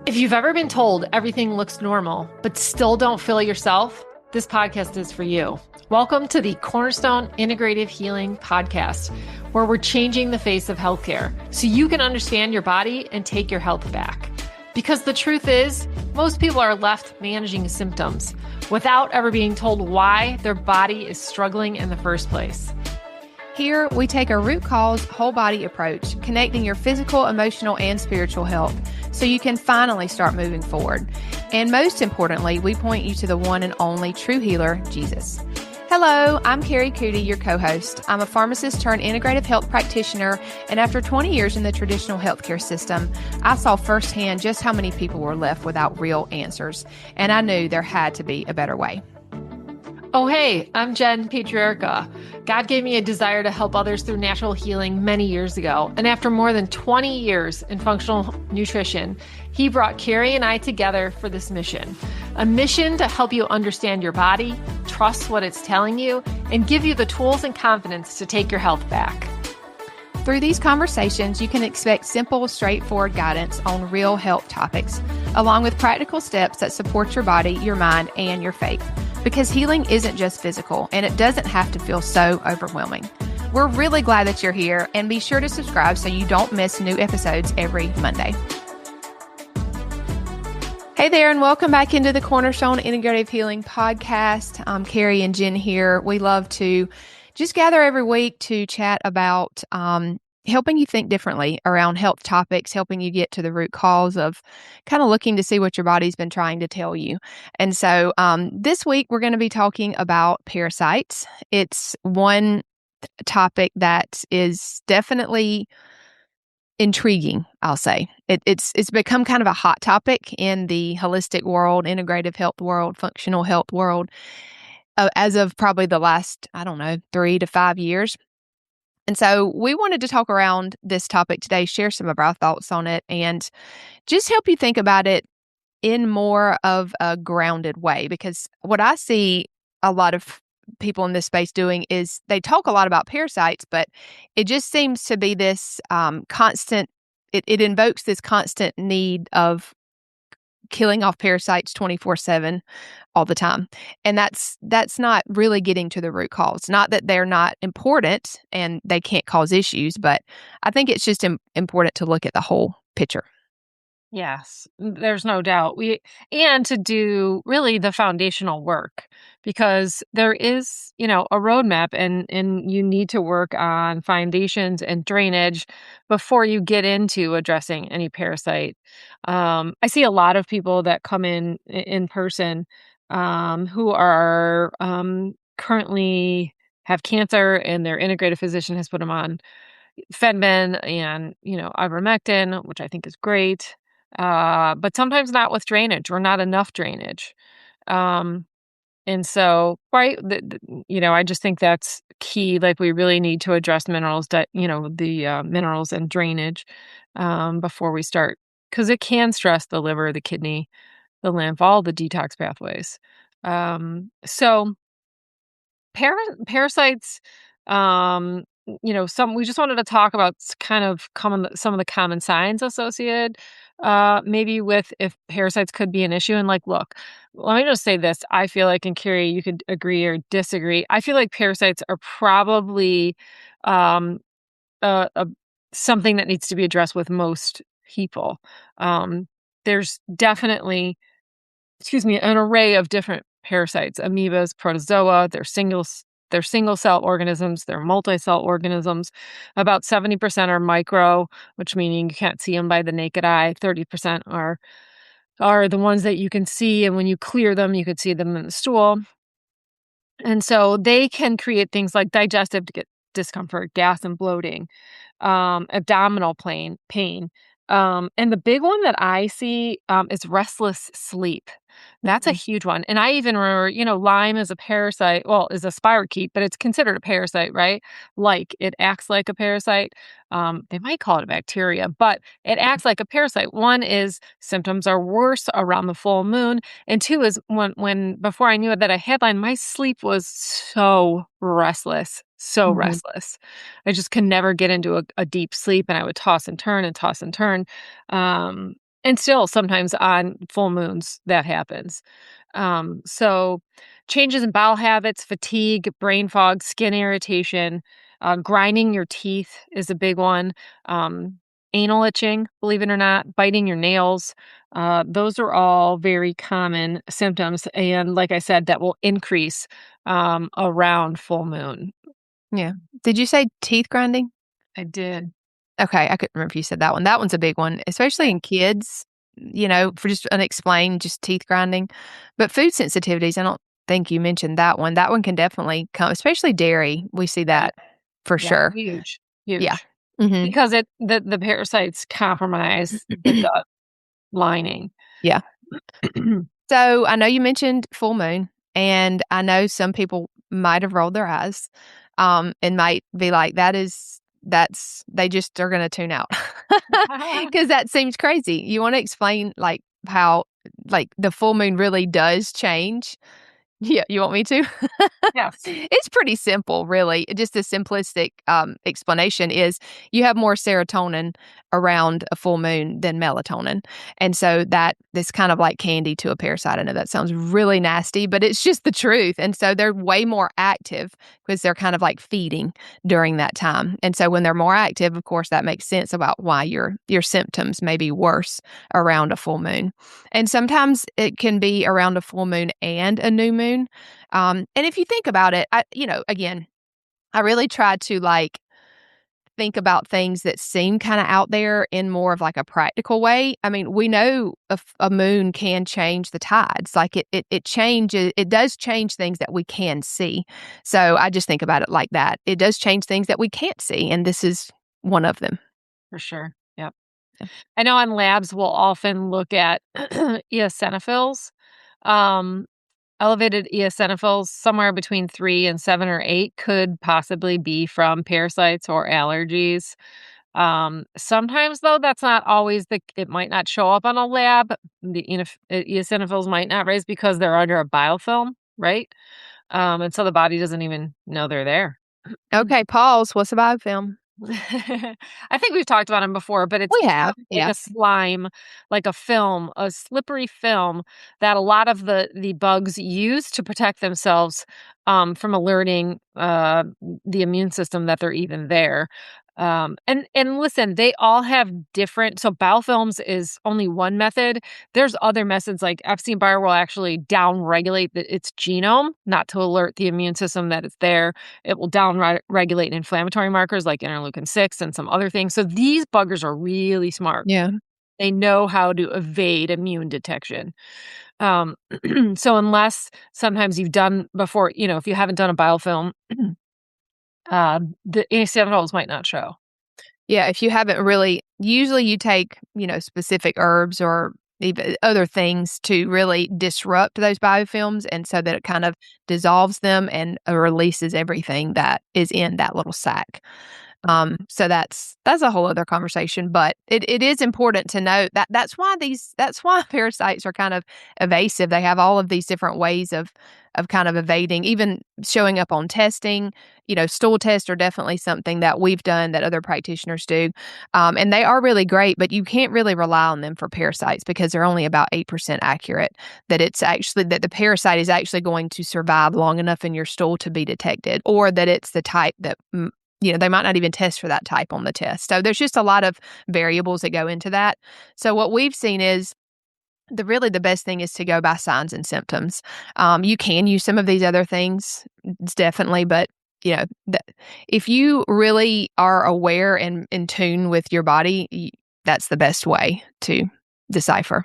If you've ever been told everything looks normal, but still don't feel yourself, this podcast is for you. Welcome to the Cornerstone Integrative Healing Podcast, where we're changing the face of healthcare so you can understand your body and take your health back. Because the truth is, most people are left managing symptoms without ever being told why their body is struggling in the first place. Here, we take a root cause, whole body approach, connecting your physical, emotional, and spiritual health so you can finally start moving forward. And most importantly, we point you to the one and only true healer, Jesus. Hello, I'm Kari, Coody, your co-host. I'm a pharmacist turned integrative health practitioner, and after 20 years in the traditional healthcare system, I saw firsthand just how many people were left without real answers, and I knew there had to be a better way. Oh, hey, I'm Jenn, Patriarca. God gave me a desire to help others through natural healing many years ago. And after more than 20 years in functional nutrition, he brought Kari and I together for this mission. A mission to help you understand your body, trust what it's telling you, and give you the tools and confidence to take your health back. Through these conversations, you can expect simple, straightforward guidance on real health topics, along with practical steps that support your body, your mind, and your faith. Because healing isn't just physical, and it doesn't have to feel so overwhelming. We're really glad that you're here, and be sure to subscribe so you don't miss new episodes every Monday. Hey there, and welcome back into the Cornerstone Integrative Healing Podcast. I'm Kari and Jenn here. We love to just gather every week to chat about helping you think differently around health topics, helping you get to the root cause of kind of looking to see what your body's been trying to tell you. And so this week, we're going to be talking about parasites. It's one topic that is definitely intriguing, I'll say. It's become kind of a hot topic in the holistic world, integrative health world, functional health world, as of probably the last, 3 to 5 years. And so we wanted to talk around this topic today, share some of our thoughts on it, and just help you think about it in more of a grounded way. Because what I see a lot of people in this space doing is they talk a lot about parasites, but it just seems to be this constant, it invokes this constant need of killing off parasites 24/7 all the time. And that's not really getting to the root cause. Not that they're not important and they can't cause issues, but I think it's just important to look at the whole picture. Yes, there's no doubt. And to do really the foundational work, because there is, a roadmap and you need to work on foundations and drainage before you get into addressing any parasite. I see a lot of people that come in person who are currently have cancer, and their integrative physician has put them on Fedmin and, ivermectin, which I think is great. But sometimes not with drainage or not enough drainage. And so, right, I just think that's key. Like, we really need to address minerals, minerals and drainage before we start, because it can stress the liver, the kidney, the lymph, all the detox pathways. So parasites, we just wanted to talk about kind of some of the common signs associated, maybe with if parasites could be an issue. And look, let me just say this. I feel like, and Kari, you could agree or disagree. I feel like parasites are probably something that needs to be addressed with most people. There's definitely, an array of different parasites: amoebas, protozoa. They're single cell organisms. They're multi-cell organisms. About 70% are micro, which meaning you can't see them by the naked eye. 30% are the ones that you can see, and when you clear them, you could see them in the stool. And so they can create things like digestive discomfort, gas and bloating, abdominal pain. And the big one that I see is restless sleep. That's a Mhm. huge one, and I even remember, Lyme is a parasite well, is a spirochete, but it's considered a parasite, right? It acts like a parasite. They might call it a bacteria, but it acts like a parasite. One is symptoms are worse around the full moon, and two is when before I knew that I had Lyme, my sleep was so Mhm. restless. I just could never get into a deep sleep, and I would toss and turn and toss and turn. Um, and still sometimes on full moons that happens. So changes in bowel habits, fatigue, brain fog, skin irritation, grinding your teeth is a big one. Um, Anal itching, believe it or not, biting your nails. Those are all very common symptoms. And like I said, that will increase around full moon. Yeah. Did you say teeth grinding? I did. Okay, I couldn't remember if you said that one. That one's a big one, especially in kids, for just unexplained, just teeth grinding. But food sensitivities, I don't think you mentioned that one. That one can definitely come, especially dairy. We see Yeah. that for Yeah. sure. Huge. Yeah. Huge. Mhm. Because the parasites compromise the gut lining. Yeah. So, I know you mentioned full moon, and I know some people might have rolled their eyes, and might be like, that's they just are gonna tune out because that seems crazy. You wanna explain, like, how, like, the full moon really does change? Yeah, you want me to? Yes, It's pretty simple, really. Just a simplistic, explanation is you have more serotonin around a full moon than melatonin, and so that is kind of like candy to a parasite. I know that sounds really nasty, but it's just the truth, and so they're way more active because they're kind of like feeding during that time, and so when they're more active, of course, that makes sense about why your symptoms may be worse around a full moon, and sometimes it can be around a full moon and a new moon, and if you think about it, again, I really try to like think about things that seem kind of out there in more of like a practical way. I mean, we know a moon can change the tides. Like it changes, it does change things that we can see. So I just think about it like that. It does change things that we can't see. And this is one of them. for sure. Yep. I know on labs, we'll often look at eosinophils. Um, Elevated eosinophils, somewhere between 3 and 7 or 8, could possibly be from parasites or allergies. Sometimes, though, that's not always it might not show up on a lab. The eosinophils might not raise because they're under a biofilm, right? And so the body doesn't even know they're there. Okay, pause. What's a biofilm? I think we've talked about them before, but it's We kind have. of like Yeah. a slime, like a film, a slippery film that a lot of the bugs use to protect themselves from alerting the immune system that they're even there. And listen, they all have different. So biofilms is only one method. There's other methods like Epstein-Barr will actually down-regulate its genome, not to alert the immune system that it's there. It will down regulate inflammatory markers like interleukin 6 and some other things. So these buggers are really smart. Yeah. They know how to evade immune detection. Um, so unless sometimes you've done before, if you haven't done a biofilm, the antivirals might not show. Yeah, if you haven't really usually you take, specific herbs or even other things to really disrupt those biofilms, and so that it kind of dissolves them and, releases everything that is in that little sac. So that's a whole other conversation, but it is important to know that that's why parasites are kind of evasive. They have all of these different ways of kind of evading, even showing up on testing. Stool tests are definitely something that we've done that other practitioners do, and they are really great. But you can't really rely on them for parasites because they're only about 8% accurate. That the parasite is actually going to survive long enough in your stool to be detected, or that it's the type that they might not even test for that type on the test. So there's just a lot of variables that go into that. So what we've seen is the best thing is to go by signs and symptoms. You can use some of these other things, it's definitely, but if you really are aware and in tune with your body, that's the best way to decipher.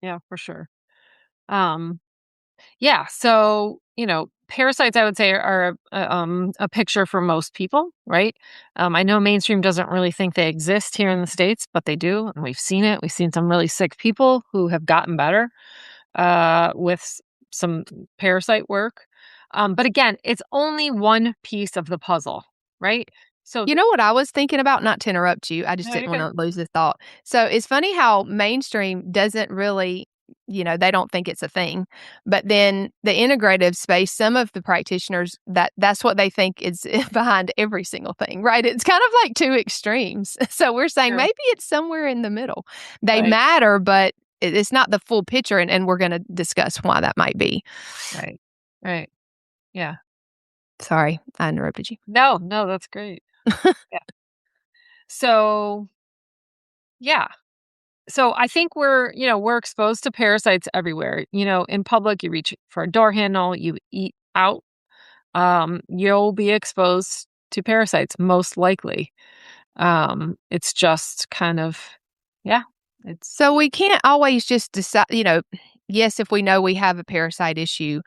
Yeah, for sure. Um, Yeah, so, parasites I would say are a picture for most people, right? I know mainstream doesn't really think they exist here in the States, but they do, and we've seen it. We've seen some really sick people who have gotten better. with some parasite work. But again, it's only one piece of the puzzle, right? So You know what I was thinking about? Not to interrupt you, I just no, didn't you're good. wanna lose the thought. So, it's funny how mainstream doesn't really they don't think it's a thing, but then the integrative space, some of the practitioners, that's what they think is behind every single thing, right? It's kind of like 2 extremes. So, we're saying Sure. maybe it's somewhere in the middle. They Right. matter, but it's not the full picture, and we're gonna discuss why that might be. Right. Right. Yeah. Sorry, I interrupted you. No, no, that's great. Yeah. So yeah. So I think we're exposed to parasites everywhere. In public, you reach for a door handle, you eat out, you'll be exposed to parasites most likely. It's just kind of, yeah, it's So, we can't always just decide yes, if we know we have a parasite issue,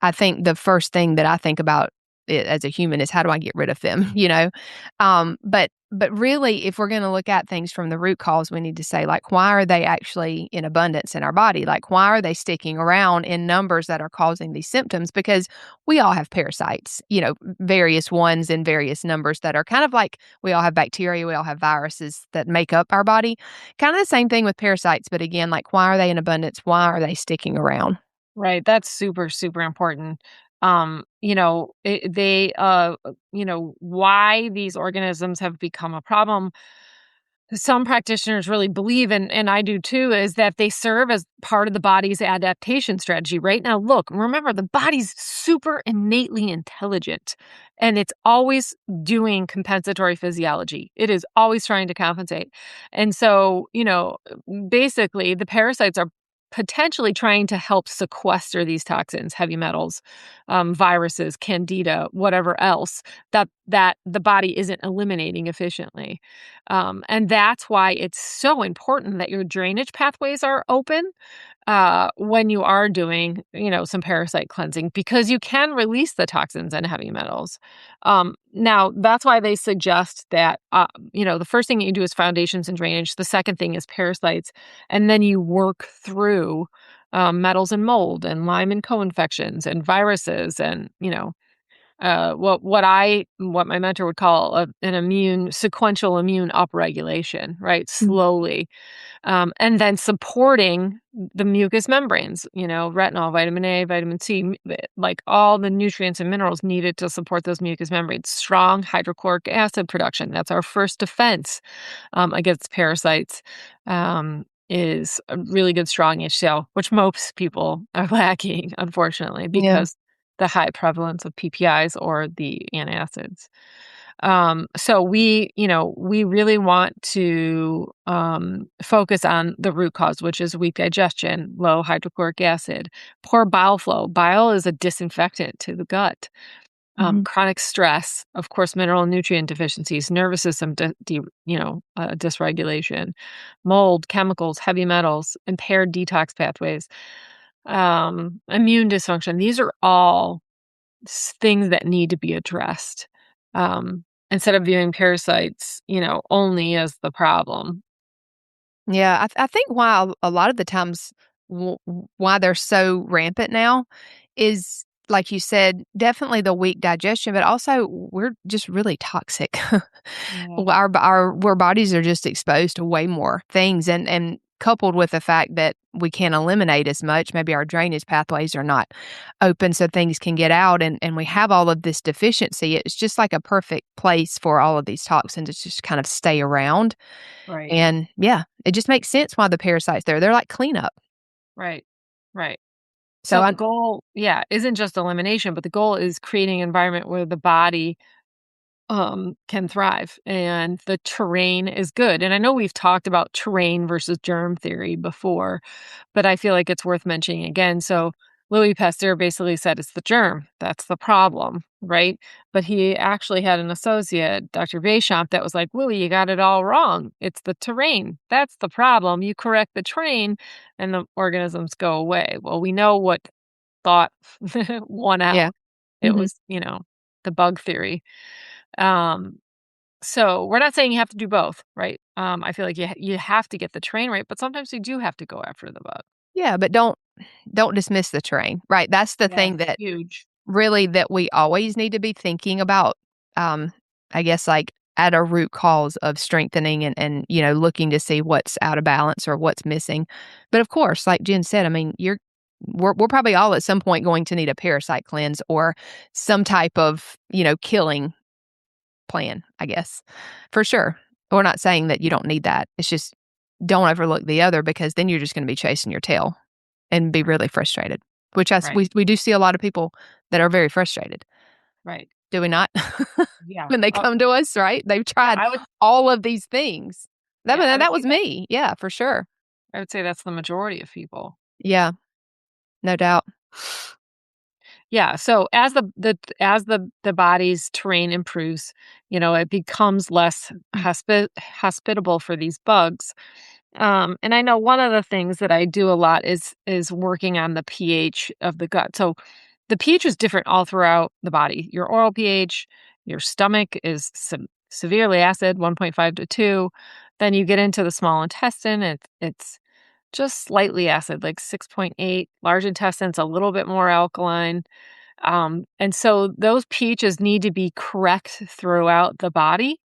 I think the first thing that I think about as a human is how do I get rid of them, you know? But really, if we're gonna look at things from the root cause, we need to say, like, why are they actually in abundance in our body? Like, why are they sticking around in numbers that are causing these symptoms? Because we all have parasites, various ones in various numbers that are kind of like we all have bacteria, we all have viruses that make up our body. Kind of the same thing with parasites, but again, like, why are they in abundance? Why are they sticking around? right. That's super, super important. Why these organisms have become a problem, some practitioners really believe, and I do too, is that they serve as part of the body's adaptation strategy. Right now, look, remember, the body's super innately intelligent, and it's always doing compensatory physiology. It is always trying to compensate. And so, basically, the parasites are potentially trying to help sequester these toxins, heavy metals, viruses, candida, whatever else that the body isn't eliminating efficiently. And that's why it's so important that your drainage pathways are open when you are doing, some parasite cleansing, because you can release the toxins and heavy metals. Now, that's why they suggest that, the first thing you do is foundations and drainage. The second thing is parasites. And then you work through metals and mold and Lyme and co-infections and viruses and, what my mentor would call an sequential immune upregulation, right? Mm. Slowly, and then supporting the mucous membranes, retinol, vitamin A, vitamin C, like all the nutrients and minerals needed to support those mucous membranes. Strong hydrochloric acid production. That's our first defense against parasites. Is a really good strong HCl, which most people are lacking, unfortunately, Yeah. because the high prevalence of PPIs or the antacids. So we really want to focus on the root cause, which is weak digestion, low hydrochloric acid, poor bile flow. Bile is a disinfectant to the gut. Mhm. Chronic stress, of course, mineral and nutrient deficiencies, nervous system, dysregulation, mold, chemicals, heavy metals, impaired detox pathways, immune dysfunction. These are all things that need to be addressed, instead of viewing parasites, only as the problem. Yeah, I think why a lot of the times why they're so rampant now is, like you said, definitely the weak digestion, but also we're just really toxic. Yeah, Our bodies are just exposed to way more things, and coupled with the fact that we can't eliminate as much, maybe our drainage pathways are not open so things can get out, and we have all of this deficiency. It's just like a perfect place for all of these toxins to just kind of stay around. right, And yeah, it just makes sense why the parasite's there. They're like cleanup. right, right. So So the I goal, yeah, isn't just elimination, but the goal is creating an environment where the body can thrive and the terrain is good. And I know we've talked about terrain versus germ theory before, but I feel like it's worth mentioning again. So Louis Pasteur basically said it's the germ that's the problem, right? But he actually had an associate, Dr. Bechamp, that was like, Louis, you got it all wrong. It's the terrain. That's the problem. You correct the terrain and the organisms go away. Well, we know what thought won yeah. out. It Mhm. was, the bug theory. Um, so we're not saying you have to do both, right? I feel like you have to get the train right, but sometimes you do have to go after the bug. Yeah, but don't dismiss the terrain, right? That's the Yeah, thing that huge. really that we always need to be thinking about, um, I guess, like, at a root cause of strengthening and, looking to see what's out of balance or what's missing. But, of course, like Jen said, I mean, we're probably all at some point going to need a parasite cleanse or some type of, killing plan, I guess, for sure. We're not saying that you don't need that. It's just don't overlook the other because then you're just gonna be chasing your tail and be really frustrated, which us Right, we do see a lot of people that are very frustrated. right. Do we not? Yeah. When they Oh, come to us, right? They've yeah, tried all of these things. I would That say was me. Yeah, for sure. that's the majority of people. Yeah, no doubt. Yeah, so as the body's terrain improves, it becomes less hospitable for these bugs. And I know one of the things that I do a lot is working on the pH of the gut. So the pH is different all throughout the body. Your oral pH, your stomach is severely acid, 1.5 to 2. Then you get into the small intestine, it's just slightly acid, like 6.8. Large intestine's a little bit more alkaline. And so those pHs need to be correct throughout the body,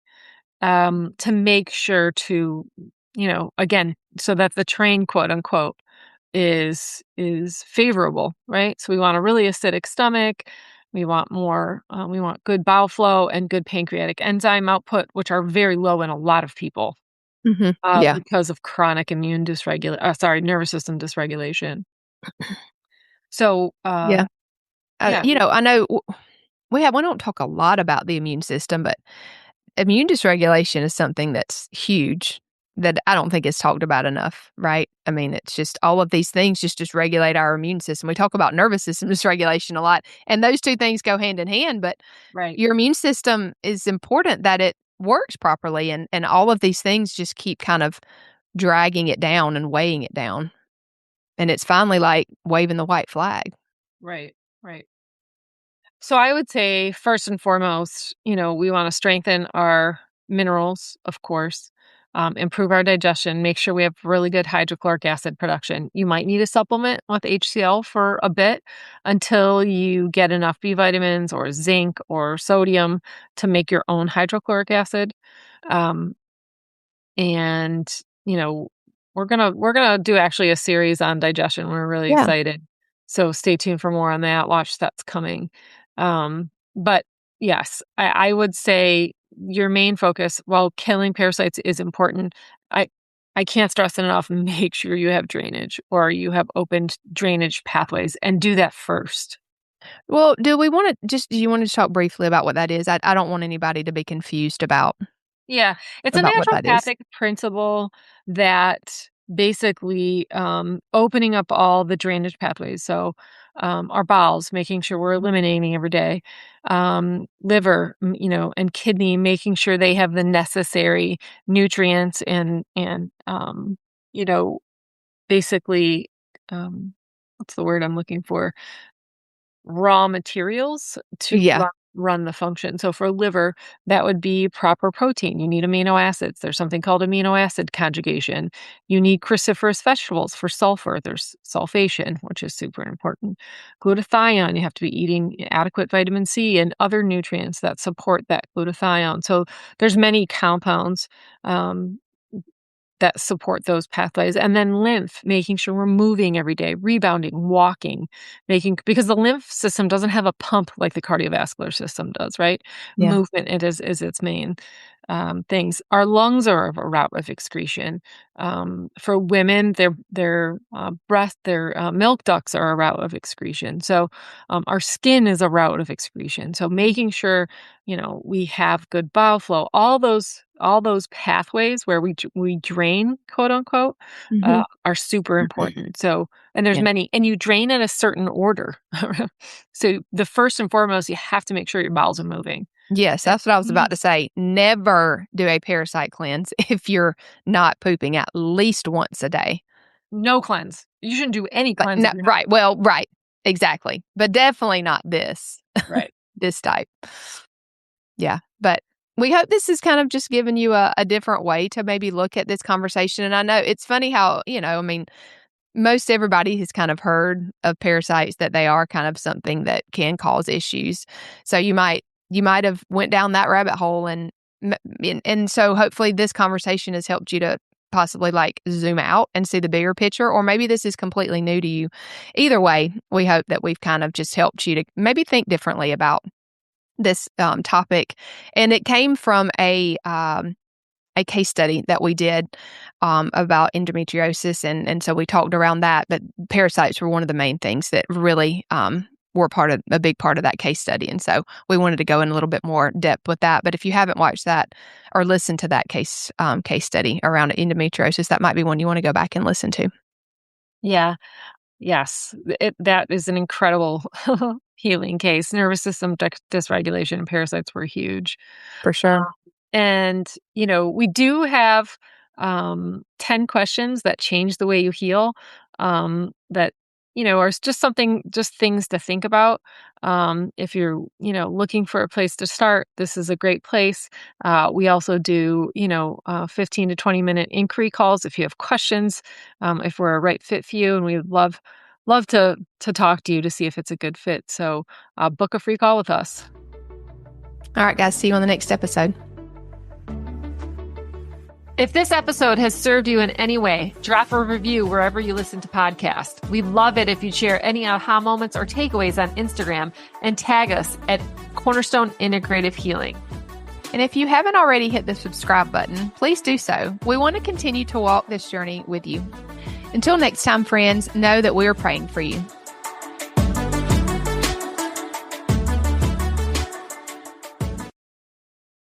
to make sure to, again, so that the train, quote unquote, is favorable, right? So we want a really acidic stomach. We want good bowel flow and good pancreatic enzyme output, which are very low in a lot of people, Mhm. Yeah, because of chronic nervous system dysregulation. So, yeah. yeah, I know we don't talk a lot about the immune system, but immune dysregulation is something that's huge that I don't think is talked about enough, right? I mean, it's just all of these things just regulate our immune system. We talk about nervous system dysregulation a lot, and those two things go hand in hand, but right, your immune system is important that it works properly and all of these things just keep kind of dragging it down and weighing it down. And it's finally like waving the white flag. right, right. So I would say first and foremost, we want to strengthen our minerals, of course, improve our digestion, make sure we have really good hydrochloric acid production. You might need a supplement with HCl for a bit until you get enough B vitamins or zinc or sodium to make your own hydrochloric acid. Um, and you know we're gonna do actually a series on digestion. We're really Yeah. excited, so stay tuned for more on that. Watch, that's coming. But yes, I would say your main focus, while killing parasites is important, i I can't stress it enough. Make sure you have drainage or you have opened drainage pathways, and do that first. Well, do you want to talk briefly about what that is? I don't want anybody to be confused Yeah, it's a about what that is. naturopathic principle that basically, opening up all the drainage pathways. So, our bowels, making sure we're eliminating every day, liver, and kidney, making sure they have the necessary nutrients and you know, basically, what's the word I'm looking for? Raw materials to Yeah. run the function. So for liver, that would be proper protein. You need amino acids. There's something called amino acid conjugation. You need cruciferous vegetables for sulfur. There's sulfation, which is super important. Glutathione, you have to be eating adequate vitamin C and other nutrients that support that glutathione. So there's many compounds, um, that support those pathways. And then lymph, making sure we're moving every day, rebounding, walking, making, because the lymph system doesn't have a pump like the cardiovascular system does, right? Yeah. Movement, is its main, things. Our lungs are a route of excretion. For women, their milk ducts are a route of excretion. So, our skin is a route of excretion. So making sure, we have good bowel flow, all those pathways where we drain, quote unquote, Mhm. are super important. So, and there's Yeah. many, and you drain in a certain order. So the first and foremost, you have to make sure your bowels are moving. Yes, And that's what I was you about to say. Never do a parasite cleanse if you're not pooping at least once a day. no cleanse. You shouldn't do any Like, cleanse no, if you're not. right. Well, right. Exactly. But definitely not this, Right. this type. Yeah. But we hope this is kind of just giving you a different way to maybe look at this conversation. And I know it's funny how, I mean, most everybody has kind of heard of parasites, that they are kind of something that can cause issues. So you might have went down that rabbit hole, and so hopefully this conversation has helped you to possibly like zoom out and see the bigger picture, or maybe this is completely new to you. Either way, we hope that we've kind of just helped you to maybe think differently about this topic. And it came from a case study that we did about endometriosis. And so we talked around that, but parasites were one of the main things that really were a big part of that case study. And so we wanted to go in a little bit more depth with that. But if you haven't watched that or listened to that case study around endometriosis, that might be one you want to go back and listen to. Yeah. Yes. That is an incredible healing case. Nervous system dysregulation and parasites were huge. For sure. And, we do have 10 questions that change the way you heal, that, are just things to think about. If you're, looking for a place to start, this is a great place. We also do, 15 to 20-minute inquiry calls if you have questions, if we're a right fit for you, and we would love to talk to you to see if it's a good fit. So book a free call with us. All right, guys, see you on the next episode. If this episode has served you in any way, drop a review wherever you listen to podcasts. We'd love it if you'd share any aha moments or takeaways on Instagram and tag us at Cornerstone Integrative Healing. And if you haven't already hit the subscribe button, please do so. We want to continue to walk this journey with you. Until next time, friends, know that we're praying for you.